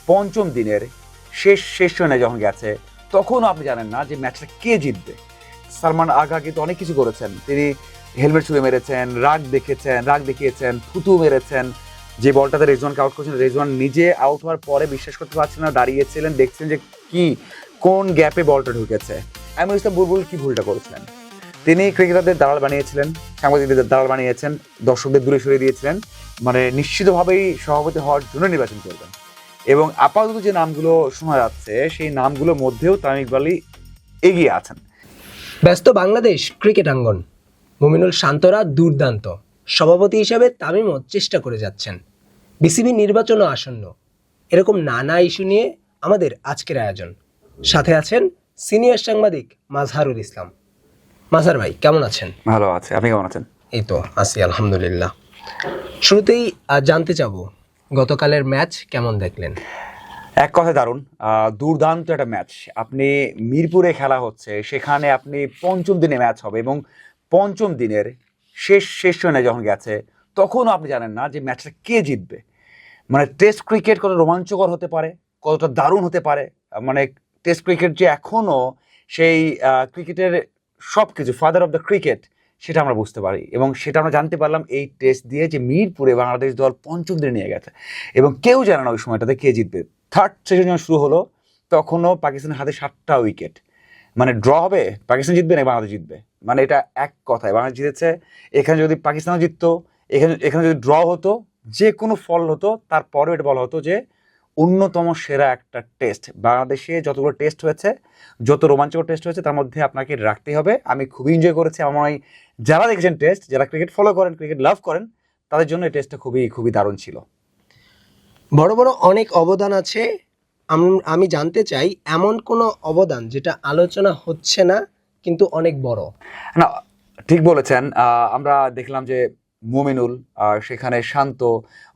পঞ্চম দিনের শেষ রানে যখন গেছে তখনও আপনি জানেন না যে ম্যাচটা কে জিতবে। সালমান আগা কিন্তু অনেক কিছু করেছেন, তিনি হেলমেট ছুঁড়ে মেরেছেন, রাগ দেখিয়েছেন, থুতু মেরেছেন। যে বলটাতে রেজওয়ানকে আউট করেছেন, রেজওয়ান নিজে আউট হওয়ার পরে বিশ্বাস করতে পারছেন না, দাঁড়িয়েছিলেন, দেখছেন যে কোন গ্যাপে বলটা ঢুকেছে। আমিনুল ইসলাম বুলবুল কি ভুলটা করেছিলেন? তিনি ক্রিকেটারদের দালাল বানিয়েছিলেন, সাংবাদিকদের দালাল বানিয়েছেন, দর্শকদের দূরে সরিয়ে দিয়েছিলেন, মানে নিশ্চিতভাবেই সভাপতি হওয়ার জন্য নির্বাচন করবেন। এবং আপাতত যে নামগুলো শোনা যাচ্ছে সেই নামগুলোর মধ্যেও তামিম ইকবালই এগিয়ে আছেন। ব্যস্ত বাংলাদেশ ক্রিকেট আঙ্গন। মুমিনুল শান্তরা দুর্দান্ত, সভাপতি হিসাবে তামিমও চেষ্টা করে যাচ্ছেন। বিসিবি নির্বাচনও আসন্ন। এরকম নানা ইস্যু নিয়ে আমাদের আজকের আয়োজন। সাথে আছেন সিনিয়র সাংবাদিক মাজহারুল ইসলাম। মাজহার ভাই কেমন আছেন? ভালো আছে, আপনি কেমন আছেন? এই তো আছি আলহামদুলিল্লাহ। শুরুতেই জানতে চাবো গতকালের ম্যাচ কেমন দেখলেন? এক কথায় দারুণ, দুর্দান্ত একটা ম্যাচ। আপনি মিরপুরে খেলা হচ্ছে, সেখানে আপনি পঞ্চম দিনে ম্যাচ হবে এবং পঞ্চম দিনের শেষ রানে যখন গেছে তখনও আপনি জানেন না যে ম্যাচটা কে জিতবে। মানে টেস্ট ক্রিকেট কত রোমাঞ্চকর হতে পারে, কতটা দারুণ হতে পারে। মানে টেস্ট ক্রিকেট যে এখনও সেই ক্রিকেটের সব কিছু, ফাদার অফ দ্য ক্রিকেট, সেটা আমরা বুঝতে পারি। এবং সেটা আমরা জানতে পারলাম এই টেস্ট দিয়ে যে মিরপুরে বাংলাদেশ দল পঞ্চম দিনে নিয়ে গেছে এবং কেউ জানে না ওই সময়টাতে কে জিতবে। থার্ড সেশন যখন শুরু হলো তখনও পাকিস্তানের হাতে 7টা উইকেট। মানে ড্র হবে, পাকিস্তান জিতবে না বাংলাদেশ জিতবে, মানে এটা এক কথায় বাংলাদেশ জিতেছে। এখানে যদি পাকিস্তানও জিততো, এখানে যদি ড্র হতো, যে কোনো ফল হতো, তারপরেও এটা বলা হতো যে অন্যতম সেরা একটা টেস্ট। বাংলাদেশে যতগুলো টেস্ট হয়েছে, যত রোমাঞ্চকর টেস্ট হয়েছে, তার মধ্যে আপনাকে রাখতে হবে। আমি খুবই এনজয় করেছি। আমার মনে হয় যারা দেখেছেন টেস্ট, যারা ক্রিকেট ফলো করেন, ক্রিকেট লাভ করেন, তাদের জন্য এই টেস্টটা খুবই দারুণ ছিল। বড় বড় অনেক অবদান আছে। আমি জানতে চাই এমন কোনো অবদান যেটা আলোচনা হচ্ছে না কিন্তু অনেক বড়। না, ঠিক বলেছেন। আমরা দেখলাম যে মুমিনুল, সেখানে শান্ত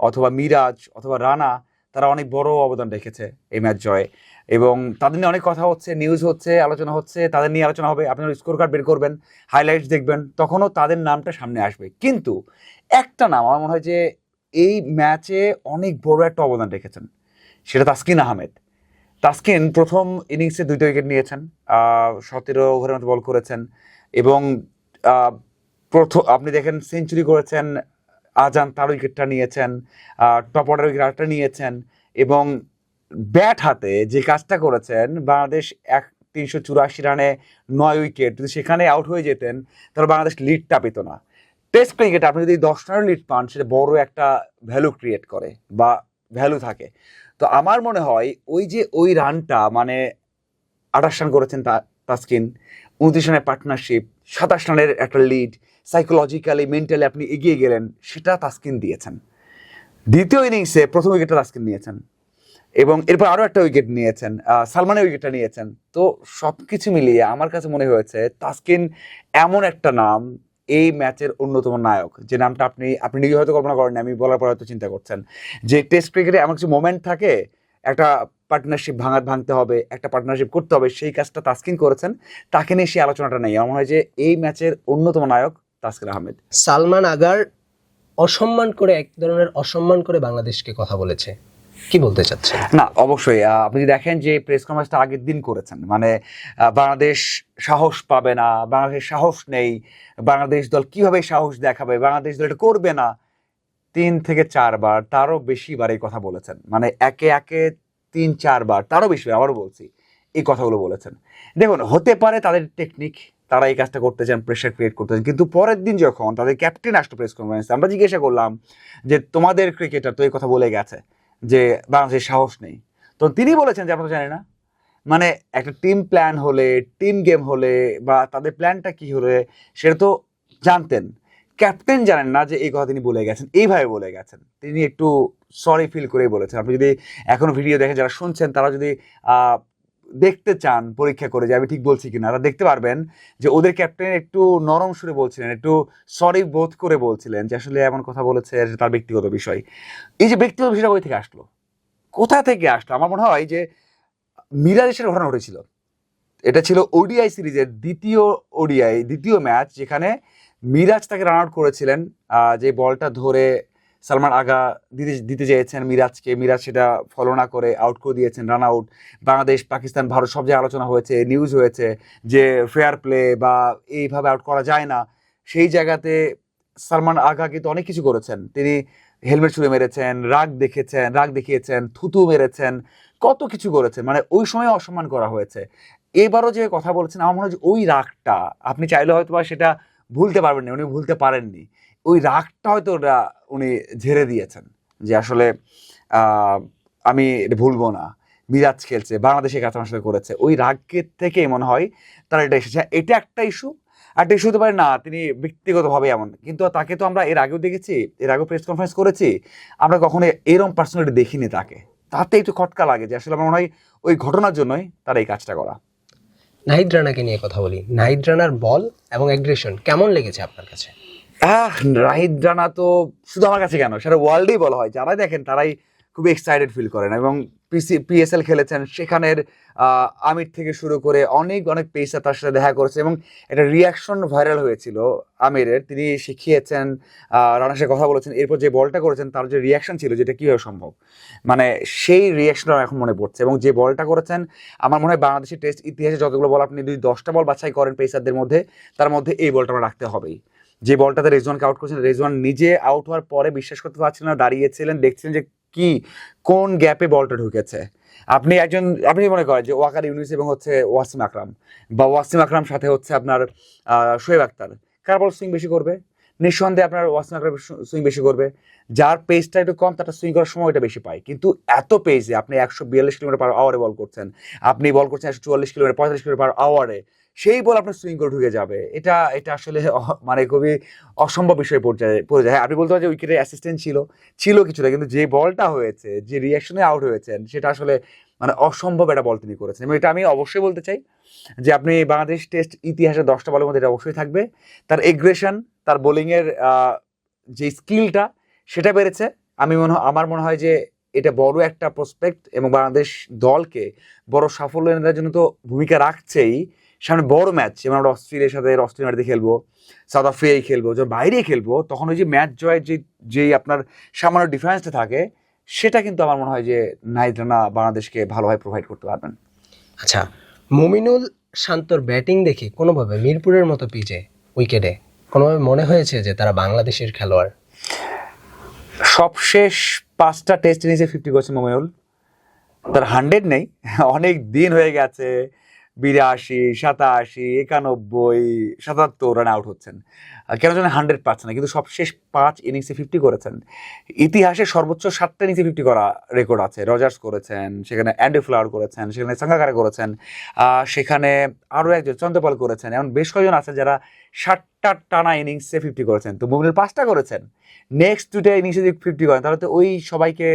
অথবা মিরাজ অথবা রানা, তারা অনেক বড় অবদান রেখেছে এই ম্যাচ জয়ে। এবং তাদের নিয়ে অনেক কথা হচ্ছে, নিউজ হচ্ছে, আলোচনা হচ্ছে, তাদের নিয়ে আলোচনা হবে। আপনারা স্কোর কার্ড বের করবেন, হাইলাইটস দেখবেন, তখনও তাদের নামটা সামনে আসবে। কিন্তু একটা নাম আমার মনে হয় যে এই ম্যাচে অনেক বড় একটা অবদান রেখেছেন, সেটা তাসকিন আহমেদ। তাসকিন প্রথম ইনিংসে 2টা উইকেট নিয়েছেন, 17 ওভারের মতো বল করেছেন এবং প্রথম আপনি দেখেন সেঞ্চুরি করেছেন। আজান তার উইকেটটা নিয়েছেন, টপ অর্ডার উইকেট আরেকটা নিয়েছেন এবং ব্যাট হাতে যে কাজটা করেছেন, বাংলাদেশ 384 রানে 9 উইকেট, যদি সেখানে আউট হয়ে যেতেন তাহলে বাংলাদেশ লিডটা পেত না। টেস্ট ক্রিকেটে আপনি যদি 10 রানের লিড পান, সেটা বড় একটা ভ্যালু ক্রিয়েট করে বা ভ্যালু থাকে। তো আমার মনে হয় ওই রানটা, মানে 28 রান করেছেন তাসকিন, 29 রানের পার্টনারশিপ, 27 রানের একটা লিড, সাইকোলজিক্যালি মেন্টালি আপনি এগিয়ে গেলেন, সেটা তাসকিন দিয়েছেন। দ্বিতীয় ইনিংসে প্রথম উইকেটটা তাসকিন নিয়েছেন এবং এরপর আরও একটা উইকেট নিয়েছেন, সালমানের উইকেটটা নিয়েছেন। তো সব কিছু মিলিয়ে আমার কাছে মনে হয়েছে তাসকিন এমন একটা নাম, এই ম্যাচের অন্যতম নায়ক, যে নামটা আপনি নিজে হয়তো কল্পনা করেন, আমি বলার পর হয়তো চিন্তা করছেন যে টেস্ট ক্রিকেটে এমন কিছু মোমেন্ট থাকে, একটা পার্টনারশিপ ভাঙতে হবে, একটা পার্টনারশিপ করতে হবে, সেই কাজটা তাসকিন করেছেন। তাকে নিয়ে সেই আলোচনাটা নেই। আমার মনে হয় যে এই ম্যাচের অন্যতম নায়ক তাসকিন আহমেদ। সালমান আগার এক ধরনের অসম্মান করে বাংলাদেশকে কথা বলেছে, কি বলতে চাচ্ছেন? না, অবশ্যই আপনি দেখেন যে প্রেস কনফারেন্সটা আগের দিন করেছেন, মানে বাংলাদেশ সাহস পাবে না, বাংলাদেশের সাহস নেই, বাংলাদেশ দল কিভাবে সাহস দেখাবে, বাংলাদেশ দল এটা করবে না, 3 থেকে 4 বার, তারও বেশি বার এই কথা বলেছেন। মানে একে 3-4 বার, তারও বেশি, আবারও বলছি, এই কথাগুলো বলেছেন। দেখুন, হতে পারে তাদের টেকনিক, তারা এই কাজটা করতে চান, প্রেশার ক্রিয়েট করতে চান। কিন্তু পরের দিন যখন তাদের ক্যাপ্টেন আসলো প্রেস কনফারেন্সে, আমরা জিজ্ঞাসা করলাম যে তোমাদের ক্রিকেটার তো এই কথা বলে গেছে যে বাংলাদেশের সাহস নেই, তো তিনি বলেছেন যে আমরা তো জানি না। মানে একটা টিম প্ল্যান হলে, টিম গেম হলে, বা তাদের প্ল্যানটা কি হলে, সেটা তো জানতেন। ক্যাপ্টেন জানেন না যে এই কথা তিনি বলে গেছেন, এইভাবে বলে গেছেন। তিনি একটু সরি ফিল করেই বলেছেন। আপনি যদি এখনো ভিডিও দেখেন, যারা শুনছেন তারা যদি দেখতে চান পরীক্ষা করে যে আমি ঠিক বলছি কিনা, তারা দেখতে পারবেন যে ওদের ক্যাপ্টেন একটু নরম সুরে বলছিলেন, একটু সরি বোধ করে বলছিলেন যে আসলে এমন কথা বলেছে, তার ব্যক্তিগত বিষয়। এই যে ব্যক্তিগত বিষয়টা কোথা থেকে আসলো, কোথা থেকে আসলো? আমার মনে হয় যে মিরাজের ঘটনা ঘটেছিল। এটা ছিল ওডিআই সিরিজের দ্বিতীয় ম্যাচ, যেখানে মিরাজ তাকে রান আউট করেছিলেন, যে বলটা ধরে সালমান আগা দিতে দিতে চেয়েছেন মিরাজকে, মিরাজ সেটা ফলো না করে আউট করে দিয়েছেন, রান আউট। বাংলাদেশ, পাকিস্তান, ভারত সব জায়গায় আলোচনা হয়েছে, নিউজ হয়েছে যে ফেয়ার প্লে বা এইভাবে আউট করা যায় না। সেই জায়গাতে সালমান আগা কিন্তু অনেক কিছু করেছেন। তিনি হেলমেট ছুঁড়ে মেরেছেন, রাগ দেখিয়েছেন, থুতু মেরেছেন, কত কিছু করেছেন, মানে ওই সময় অসম্মান করা হয়েছে। এবারও যে কথা বলেছেন, আমার মনে হয় যে ওই রাগটা আপনি চাইলে হয়তো বা সেটা ভুলতে পারবেন না, উনি ভুলতে পারেননি। ওই রাগটা হয়তো উনি ঝেড়ে দিয়েছেন যে আসলে আহ, আমি এটা ভুলবো না, মিরাজ খেলছে, বাংলাদেশের কাছে আমার সাথে করেছে, ওই রাগের থেকেই মনে হয় তারা এটা এসেছে। এটা একটা ইস্যু। একটা ইস্যু হতে পারে না তিনি ব্যক্তিগতভাবে এমন, কিন্তু তাকে তো আমরা এর আগেও দেখেছি, এর আগেও প্রেস কনফারেন্স করেছি, আমরা কখনো এরকম পার্সোনালিটি দেখিনি তাকে। তাতে একটু খটকা লাগে যে আসলে আমার মনে হয় ওই ঘটনার জন্যই তারা এই কাজটা করা। নাহিদ রানাকে নিয়ে কথা বলি। নাহিদ রানার বল এবং অ্যাগ্রেশন কেমন লেগেছে আপনার কাছে? রাহিদ রানা তো শুধু আমার কাছে কেন, সারা ওয়ার্ল্ডেই বলা হয়, যারাই দেখেন তারাই খুব এক্সাইটেড ফিল করেন। এবং পিএসএল খেলেছেন, সেখানের আমির থেকে শুরু করে অনেক অনেক পেসার তার সাথে দেখা করেছে, এবং একটা রিয়াকশন ভাইরাল হয়েছিল আমিরের। তিনি শিখিয়েছেন, রানার সাথে কথা বলেছেন, এরপর যে বলটা করেছেন তার যে রিয়াকশন ছিল, যেটা কীভাবে সম্ভব, মানে সেই রিয়াকশনটা এখন মনে পড়ছে। এবং যে বলটা করেছেন, আমার মনে হয় বাংলাদেশের টেস্ট ইতিহাসে যতগুলো বল আপনি যদি 10টা বল বাছাই করেন পেসারদের মধ্যে, তার মধ্যে এই বলটা আমরা রাখতে হবেই। যে বলটাতে রেজওয়ানকে আউট করেছেন, রেজওয়ান নিজে আউট হওয়ার পরে বিশ্বাস করতে পারছিলেন না, দাঁড়িয়েছিলেন, দেখছিলেন যে কি কোন গ্যাপে বলটা ঢুকেছে। আপনি মনে করেন যে ওয়াকার ইউনুস এবং হচ্ছে ওয়াসিম আকরাম, বা ওয়াসিম আকরাম সাথে হচ্ছে আপনার শোয়েব আক্তার, কার বল সুইং বেশি করবে? নিঃসন্দেহে আপনার ওয়াসিম আকরাম সুইং বেশি করবে। যার পেসটা একটু কম তার সুইং করার সময়টা বেশি পায়। কিন্তু এত পেসে আপনি 142 কিলোমিটার/আওয়ারে বল করছেন, আপনি বল করছেন 144 কিলোমিটার, 45 কিলোমিটার/আওয়ারে, সেই বল আপনার সুইং করে ঢুকে যাবে, এটা এটা আসলে মানে খুবই অসম্ভব বিষয়ে পড়ে যায়। হ্যাঁ, আপনি বলতে পারেন যে উইকেটের অ্যাসিস্ট্যান্ট ছিল কিছুটা, কিন্তু যে বলটা হয়েছে, যে রিয়াকশনে আউট হয়েছেন, সেটা আসলে মানে অসম্ভব একটা বল তিনি করেছেন। এবং এটা আমি অবশ্যই বলতে চাই যে আপনি বাংলাদেশ টেস্ট ইতিহাসে 10টা বলের মধ্যে এটা অবশ্যই থাকবে। তার এগ্রেশন, তার বোলিংয়ের যে স্কিলটা, সেটা বেড়েছে। আমার মনে হয় যে এটা বড় একটা প্রসপেক্ট, এবং বাংলাদেশ দলকে বড় সাফল্য এনে দেওয়ার জন্য তো ভূমিকা রাখছেই। সামনে বড় ম্যাচ, যেমন আমরা অস্ট্রেলিয়ার সাথে অস্ট্রেলিয়া মাটিতে খেলবো, সাউথ আফ্রিকায় খেলবো, যখন বাইরে খেলবো, তখন ওই যে ম্যাচ জয়ের যেই আপনার সামান্য ডিফারেন্সটা থাকে, সেটা কিন্তু আমার মনে হয় যে নাহিদ রানা বাংলাদেশকে ভালোভাবে প্রোভাইড করতে পারবেন। আচ্ছা, মুমিনুল শান্তর ব্যাটিং দেখে কোনোভাবে মিরপুরের মতো পিচে উইকেটে কোনোভাবে মনে হয়েছে যে তারা বাংলাদেশের খেলোয়াড়? সবশেষ 5টা টেস্ট ইনিংসে 50 করেছে মুমিনুল। তার 100 নেই, অনেক দিন হয়ে গেছে, 82, 87, 91, 77 রান আউট হচ্ছেন, কেন যেন 100 পাচ্ছে না। কিন্তু সবশেষ 5 ইনিংসে 50 করেছেন। ইতিহাসে সর্বোচ্চ 7টা ইনিংসে 50 করা রেকর্ড আছে। রজার্স করেছেন, সেখানে অ্যান্ডি ফ্লাওয়ার করেছেন, সেখানে সাঙ্গাকারা করেছেন, সেখানে আরও একজন চন্দ্রপাল করেছেন, এমন বেশ কয়েকজন আছে যারা 7টা টানা ইনিংসে 50 করেছেন। তো মুমিনুল 5টা করেছেন, নেক্সট 2টা ইনিংসে যদি 50 করেন, তাহলে তো ওই সবাইকে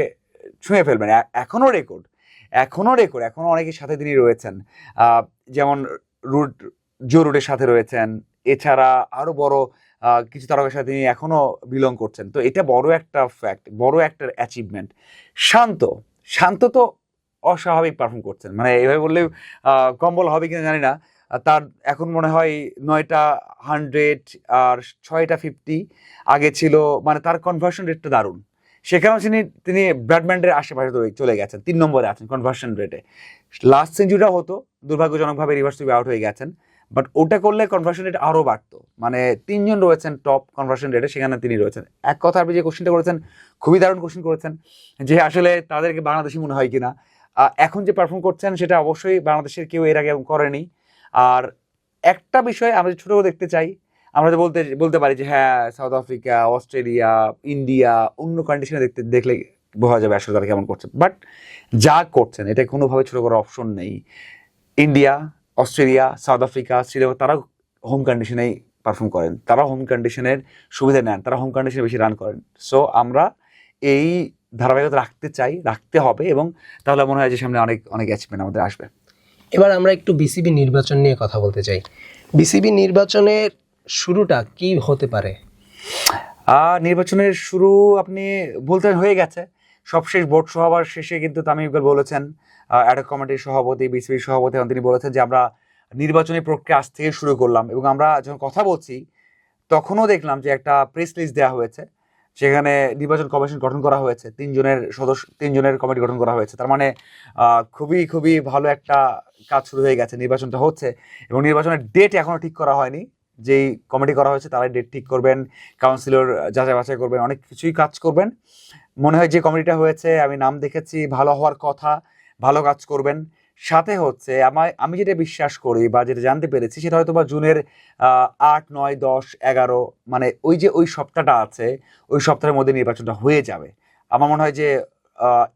ছুঁয়ে ফেলবেন। এখনও রেকর্ড, এখনও অনেকের সাথে তিনি রয়েছেন, যেমন জো রুটের সাথে রয়েছেন। এছাড়া আরো বড় কিছু তারকার সাথে তিনি এখনো বিলং করছেন। তো এটা বড় একটা ফ্যাক্ট, বড় একটা অ্যাচিভমেন্ট। শান্ত তো অস্বাভাবিক পারফর্ম করছেন, মানে এভাবে বললেও কম বলা হবে কিনা জানি না। তার এখন মনে হয় 9টা 100 আর 6টা 50 আগে ছিল, মানে তার কনভার্সন রেটটা দারুণ। সেখানেও তিনি ব্র্যাডম্যানের আশেপাশে চলে গেছেন, 3 নম্বরে আছেন কনভার্সন রেটে। লাস্ট সেঞ্চুরিটাও হতো, দুর্ভাগ্যজনকভাবে রিভার্স সুইপে আউট হয়ে গেছেন, বাট ওটা করলে কনভার্সন রেট আরও বাড়তো। মানে 3জন রয়েছেন টপ কনভার্সন রেটে, সেখানে তিনি রয়েছেন। এক কথা, আপনি যে কোশ্চেনটা করেছেন, খুবই দারুণ কোশ্চেন করেছেন, যে আসলে তাদেরকে বাংলাদেশি মনে হয় কিনা। এখন যে পারফর্ম করছেন, সেটা অবশ্যই বাংলাদেশের কেউ এর আগে করেনি। আর একটা বিষয় আমরা ছোট করে দেখতে চাই, আমরা তো বলতে পারি যে হ্যাঁ, সাউথ আফ্রিকা, অস্ট্রেলিয়া, ইন্ডিয়া, অন্য কন্ডিশনে দেখলে বোঝা যাবে আসলে তারা কেমন করছে। বাট যা করছেন, এটা কোনোভাবে ছোট করার অপশন নেই। India, Australia, south Africa, Sri Lanka, তারা হোম কন্ডিশনেই পারফর্ম করেন, তারা হোম কন্ডিশনের সুবিধা নেন, তারা হোম কন্ডিশনে বেশি রান করেন। সো আমরা এই ধারাবাহিকতা রাখতে হবে, এবং তাহলে মনে হয় যে সামনে অনেক অনেক অ্যাচিভমেন্ট আমাদের আসবে। এবার আমরা একটু বিসিবি নির্বাচন নিয়ে কথা বলতে চাই। বিসিবি নির্বাচনের শুরুটা কি হতে পারে? নির্বাচনের শুরু আপনি বলতে হয়ে গেছে। সবশেষ বোর্ড সভার শেষে কিন্তু তামিম ইকবাল বলেছেন, অ্যাডহক কমিটির সভাপতি, বিসিবির সভাপতি, তিনি বলেছেন যে আমরা নির্বাচনী প্রক্রিয়া আজ থেকে শুরু করলাম। এবং আমরা যখন কথা বলছি, তখনও দেখলাম যে একটা প্রেস লিস্ট দেওয়া হয়েছে, সেখানে নির্বাচন কমিশন গঠন করা হয়েছে, তিনজনের কমিটি গঠন করা হয়েছে। তার মানে খুবই খুবই ভালো একটা কাজ শুরু হয়ে গেছে, নির্বাচনটা হচ্ছে এবং নির্বাচনের ডেট এখনো ঠিক করা হয়নি। যেই কমিটি করা হয়েছে তারাই ডেট ঠিক করবেন, কাউন্সিলর যাচাই বাছাই করবেন, অনেক কিছুই কাজ করবেন। মনে হয় যে কমিটিটা হয়েছে, আমি নাম দেখেছি, ভালো হওয়ার কথা, ভালো কাজ করবেন। সাথে হচ্ছে আমি যেটা বিশ্বাস করি বা যেটা জানতে পেরেছি সেটা হয়তো বা জুনের 8, 9, 10, 11 মানে ওই সপ্তাহটা আছে, ওই সপ্তাহের মধ্যে নির্বাচনটা হয়ে যাবে। আমার মনে হয় যে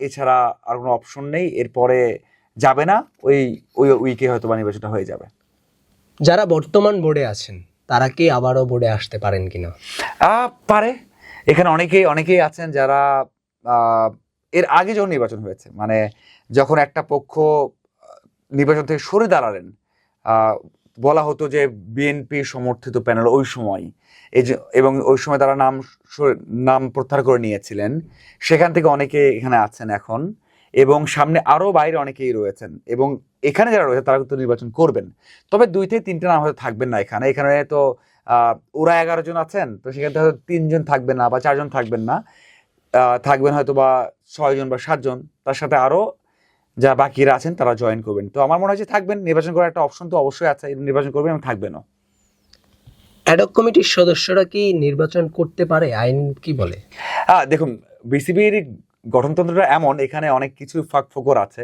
এছাড়া আর কোনো অপশন নেই, এরপরে যাবে না, ওই ওই উইকে হয়তো বা নির্বাচনটা হয়ে যাবে। যারা বর্তমান বোর্ডে আছেন তারা কি আবারও বোর্ডে আসতে পারেন কিনা? পারে। এখানে অনেকেই আছেন যারা এর আগে যখন নির্বাচন হয়েছে, মানে যখন একটা পক্ষ নির্বাচন থেকে সরে দাঁড়ালেন, বলা হতো যে বিএনপি সমর্থিত প্যানেল ওই সময়, এবং ওই সময় তারা নাম প্রত্যাহার করে নিয়েছিলেন। সেখান থেকে অনেকে এখানে আছেন এখন, এবং সামনে আরো বাইরে অনেকেই রয়েছেন, এবং এখানে যারা রয়েছে তারা কিন্তু নির্বাচন করবেন। তবে 2 থেকে 3টে নাম হয়তো থাকবেন না এখানে। এখানে তো ওরা 11 জন আছেন, তো সেখান থেকে হয়তো 3 জন থাকবেন না বা 4 জন থাকবেন না, থাকবেন হয়তো বা 6 জন বা 7 জন, তার সাথে আরো যারা বাকিরা আছেন তারা জয়েন করবেন। তো আমার মনে হয় যে থাকবেন, নির্বাচন করার একটা অপশন তো অবশ্যই আছে, নির্বাচন করবেন এবং থাকবেনও। অ্যাডক কমিটির সদস্যরা কি নির্বাচন করতে পারে? আইন কি বলে? দেখুন, বিসিবির গঠনতন্ত্রটা এমন, এখানে অনেক কিছু ফাঁক ফোকর আছে,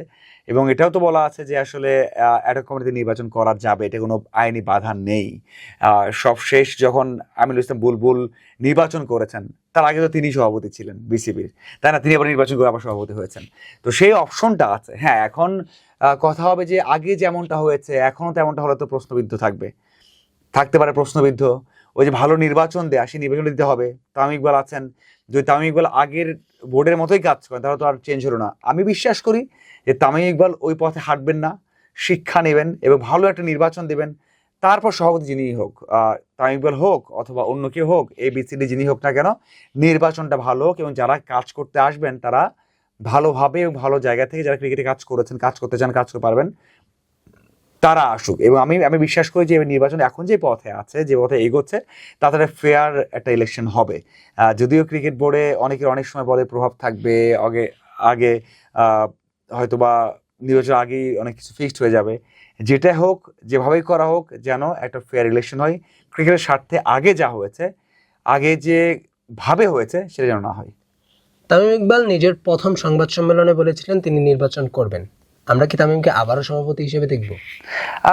এবং এটাও তো বলা আছে যে আসলে অ্যাডক কমিটিতে নির্বাচন করা যাবে, এটা কোনো আইনি বাধা নেই। সবশেষ যখন আমিনুল ইসলাম বুলবুল নির্বাচন করেছেন, তার আগে তো তিনি সভাপতি ছিলেন বিসিবির, তাই না? তিনি আবার নির্বাচন করে আবার সভাপতি হয়েছেন, তো সেই অপশনটা আছে। হ্যাঁ, এখন কথা হবে যে আগে যেমনটা হয়েছে এখনও তেমনটা হলে তো প্রশ্নবিদ্ধ থাকতে পারে প্রশ্নবিদ্ধ। ওই যে ভালো নির্বাচন দেয়া, সেই নির্বাচন দিতে হবে। তামিম ইকবাল আছেন, যদি তামিম ইকবাল আগের বোর্ডের মতোই কাজ করেন তাহলে তো আর চেঞ্জ হলো না। আমি বিশ্বাস করি যে তামিম ইকবাল ওই পথে হাঁটবেন না, শিক্ষা নেবেন এবং ভালো একটা নির্বাচন দেবেন। তারপর সভাপতি যিনিই হোক, তামিম ইকবাল হোক অথবা অন্য কেউ হোক, ABCD যিনি হোক না কেন, নির্বাচনটা ভালো হোক এবং যারা কাজ করতে আসবেন তারা ভালোভাবে এবং ভালো জায়গা থেকে, যারা ক্রিকেটে কাজ করেছেন, কাজ করতে চান, কাজ করতে পারবেন, তারা আসুক। এবং আমি বিশ্বাস করি যে নির্বাচন এখন যে পথে আছে, যে পথে এগোচ্ছে, তাতে ফেয়ার একটা ইলেকশন হবে। যদিও ক্রিকেট বোর্ডে অনেকের অনেক সময় বলে প্রভাব থাকবে, আগে আগে হয়তো বা নির্বাচন আগেই অনেক কিছু ফিক্সড হয়ে যাবে। যেটা হোক, যেভাবেই করা হোক, যেন একটা ফেয়ার ইলেকশন হয়। ক্রিকেটের স্বার্থে আগে যা হয়েছে, আগে যে ভাবে হয়েছে, সেটা যেন না হয়। তামিম ইকবাল নিজের প্রথম সংবাদ সম্মেলনে বলেছিলেন তিনি নির্বাচন করবেন। আমরা কি তামিমকে আবারও সভাপতি হিসেবে দেখব?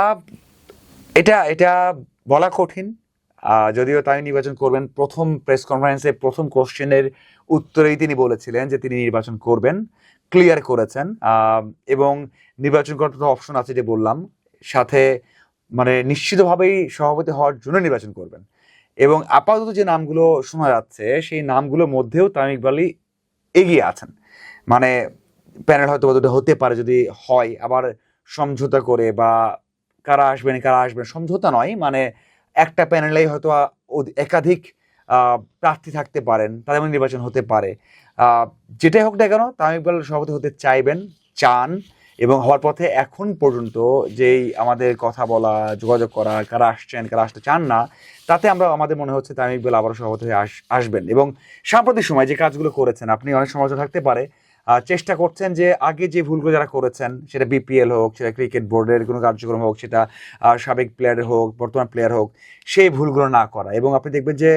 আহ, এটা এটা বলা কঠিন। যদিও তামিম নির্বাচন করবেন, প্রথম প্রেস কনফারেন্সে প্রথম কোশ্চেনের উত্তরেই তিনি বলেছিলেন যে তিনি নির্বাচন করবেন, ক্লিয়ার করেছেন। এবং নির্বাচন করার তো অপশন আছে যে বললাম, সাথে মানে নিশ্চিতভাবেই সভাপতি হওয়ার জন্য নির্বাচন করবেন। এবং আপাতত যে নামগুলো শোনা যাচ্ছে সেই নামগুলোর মধ্যেও তামিম ইকবালই এগিয়ে আছেন। মানে প্যানেল হয়তো দুটো হতে পারে যদি হয়, আবার সমঝোতা করে, বা কারা আসবেন সমঝোতা নয়, মানে একটা প্যানেলেই হয়তো একাধিক প্রার্থী থাকতে পারেন, তাদের মধ্যে নির্বাচন হতে পারে। যেটাই হোক না কেন, তামিম ইকবাল সভাপতি হতে চান, এবং হওয়ার পথে এখন পর্যন্ত যেই আমাদের কথা বলা, যোগাযোগ করা, কারা আসছেন কারা আসতে চান না, তাতে আমাদের মনে হচ্ছে তামিম ইকবাল আবারও সভাপতি হয়ে আসবেন। এবং সাম্প্রতিক সময় যে কাজগুলো করেছেন, আপনি অনেক সমালোচনা থাকতে পারে, চেষ্টা করছেন যে আগে যে ভুলগুলো যারা করেছেন, সেটা BPL হোক, সেটা ক্রিকেট বোর্ডের কোনো কার্যক্রম হোক, সেটা সাবেক প্লেয়ার হোক, বর্তমান প্লেয়ার হোক, সেই ভুলগুলো না করা। এবং আপনি দেখবেন যে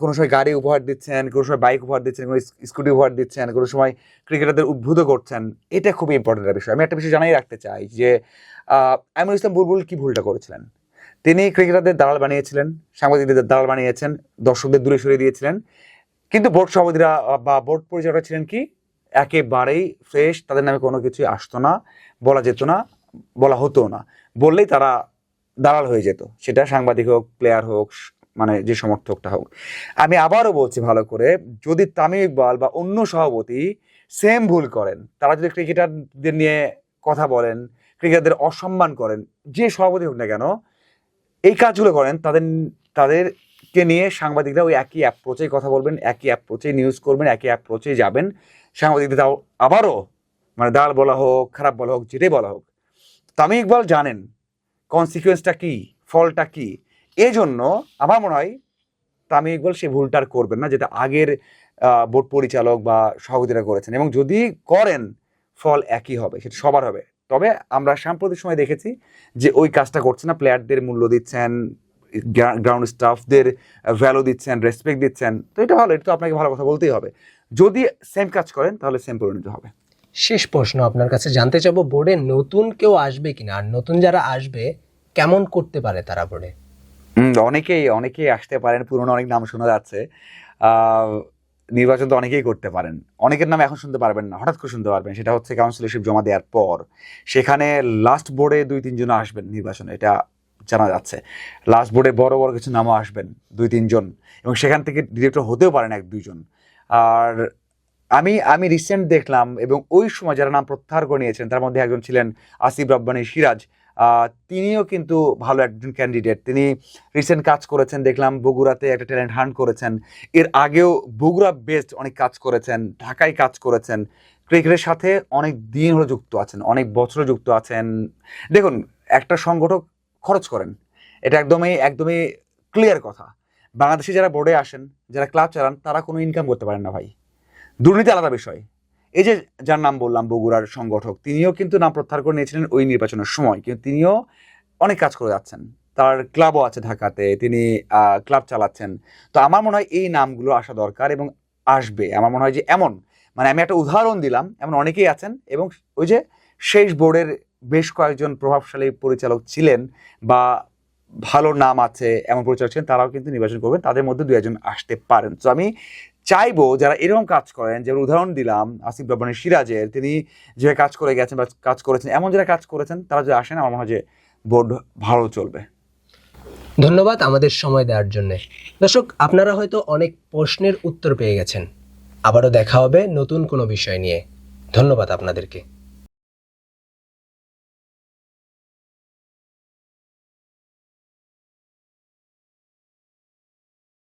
কোনো সময় গাড়ি উপহার দিচ্ছেন, কোনো সময় বাইক উপহার দিচ্ছেন, কোনো স্কুটি উপহার দিচ্ছেন, কোনো সময় ক্রিকেটারদের উদ্বুদ্ধ করছেন। এটা খুবই ইম্পর্টেন্ট একটা বিষয়। আমি একটা বিষয় জানাই রাখতে চাই যে আমিনুল ইসলাম বুলবুল কি ভুলটা করেছিলেন। তিনি ক্রিকেটারদের দালাল বানিয়েছিলেন, সাংবাদিকদের দালাল বানিয়েছেন, দর্শকদের দূরে সরিয়ে দিয়েছিলেন। কিন্তু বোর্ড সভাপতিরা বা বোর্ড পরিচালকরা ছিলেন কি একেবারেই ফ্রেশ, তাদের নামে কোনো কিছুই আসতো না, বলা যেত না, বলা হতো না। বললেই তারা দালাল হয়ে যেত, সেটা সাংবাদিক হোক, প্লেয়ার হোক, মানে যে সমর্থকটা হোক। আমি আবারও বলছি ভালো করে, যদি তামিম ইকবাল বা অন্য সভাপতি সেম ভুল করেন, তারা যদি ক্রিকেটারদের নিয়ে কথা বলেন, ক্রিকেটারদের অসম্মান করেন, যে সভাপতি হোক না কেন, এই কাজগুলো করেন, তাদেরকে নিয়ে সাংবাদিকরা ওই একই অ্যাপ্রোচেই কথা বলবেন, একই অ্যাপ্রোচেই নিউজ করবেন, একই অ্যাপ্রোচেই যাবেন। সাংবাদিকদের তাও আবারও মানে দাল বলা হোক, খারাপ বলা হোক, যেটাই বলা হোক, তামিম ইকবাল জানেন কনসিকুয়েন্সটা কি, ফলটা কি। এই জন্য আমার মনে হয় তামিম ইকবাল সে ভুলটা আর করবেন না, যেটা আগের বোর্ড পরিচালক বা সভাপতিরা করেছেন, এবং যদি করেন ফল একই হবে, সেটা সবার হবে। তবে আমরা সাম্প্রতিক সময় দেখেছি যে ওই কাজটা করছে না, প্লেয়ারদের মূল্য দিচ্ছেন, গ্রাউন্ড স্টাফদের ভ্যালু দিচ্ছেন, রেসপেক্ট দিচ্ছেন, তো এটা ভালো, এটা তো আপনাকে ভালো কথা বলতেই হবে। যদি সেম কাজ করেন তাহলে সেম পরিণত হবে। শেষ প্রশ্ন আপনার কাছে জানতে চাবো, বোর্ডে নতুন কেউ আসবে কিনা, আর নতুন যারা আসবে কেমন করতে পারে তারা বোর্ডে? অনেকেই আসতে পারেন, পুরনো অনেক নাম শোনা যাচ্ছে। নির্বাচন তো অনেকেই করতে পারেন, অনেকের নাম এখন শুনতে পারবেন না, হঠাৎ করে শুনতে পারবেন, সেটা হচ্ছে কাউন্সিলরশিপ জমা দেওয়ার পর। সেখানে লাস্ট বোর্ডে 2-3 জন আসবেন নির্বাচনে, এটা জানা যাচ্ছে। লাস্ট বোর্ডে বড় বড় কিছু নামও আসবেন 2-3 জন, এবং সেখান থেকে ডিরেক্টর হতেও পারেন 1-2 জন। আর আমি রিসেন্ট দেখলাম, এবং ওই সময় যারা নাম প্রত্যাহার করে নিয়েছেন তার মধ্যে একজন ছিলেন আসিফ রাব্বানী সিরাজ। তিনিও কিন্তু ভালো একজন ক্যান্ডিডেট, তিনি রিসেন্ট কাজ করেছেন দেখলাম, বগুড়াতে একটা ট্যালেন্ট হান্ট করেছেন। এর আগেও বগুড়া বেসড অনেক কাজ করেছেন, ঢাকায় কাজ করেছেন, ক্রিকেটের সাথে অনেক দিন হলো যুক্ত আছেন, অনেক বছর যুক্ত আছেন। দেখুন, একটা সংগঠক খরচ করেন, এটা একদমই ক্লিয়ার কথা। বাংলাদেশে যারা বোর্ডে আসেন, যারা ক্লাব চালান, তারা কোনো ইনকাম করতে পারেন না ভাই, দুর্নীতি আলাদা বিষয়। এই যে যার নাম বললাম বগুড়ার সংগঠক, তিনিও কিন্তু নাম প্রত্যাহার করে নিয়েছিলেন ওই নির্বাচনের সময়, কিন্তু তিনিও অনেক কাজ করে যাচ্ছেন, তার ক্লাবও আছে ঢাকাতে, তিনি ক্লাব চালাচ্ছেন। তো আমার মনে হয় এই নামগুলো আসা দরকার এবং আসবে। আমার মনে হয় যে এমন, মানে আমি একটা উদাহরণ দিলাম, এমন অনেকেই আছেন, এবং ওই যে শেষ বোর্ডের বেশ কয়েকজন প্রভাবশালী পরিচালক ছিলেন বা ভালো নাম আছে এমন পরিচালক ছিলেন, তারাও কিন্তু নির্বাচন করবেন, তাদের মধ্যে 2-1 আসতে পারেন। তো আমি চাইবো যারা এরকম কাজ করেন, যেমন উদাহরণ দিলাম আসিফ রাব্বানী সিরাজের, তিনি যে কাজ করে গেছেন বা কাজ করেছেন, এমন যারা কাজ করেছেন তারা যদি আসেন, আমার মনে হয় যে বোর্ড ভালো চলবে। ধন্যবাদ আমাদের সময় দেওয়ার জন্য। দর্শক, আপনারা হয়তো অনেক প্রশ্নের উত্তর পেয়ে গেছেন। আবারও দেখা হবে নতুন কোনো বিষয় নিয়ে। ধন্যবাদ আপনাদেরকে।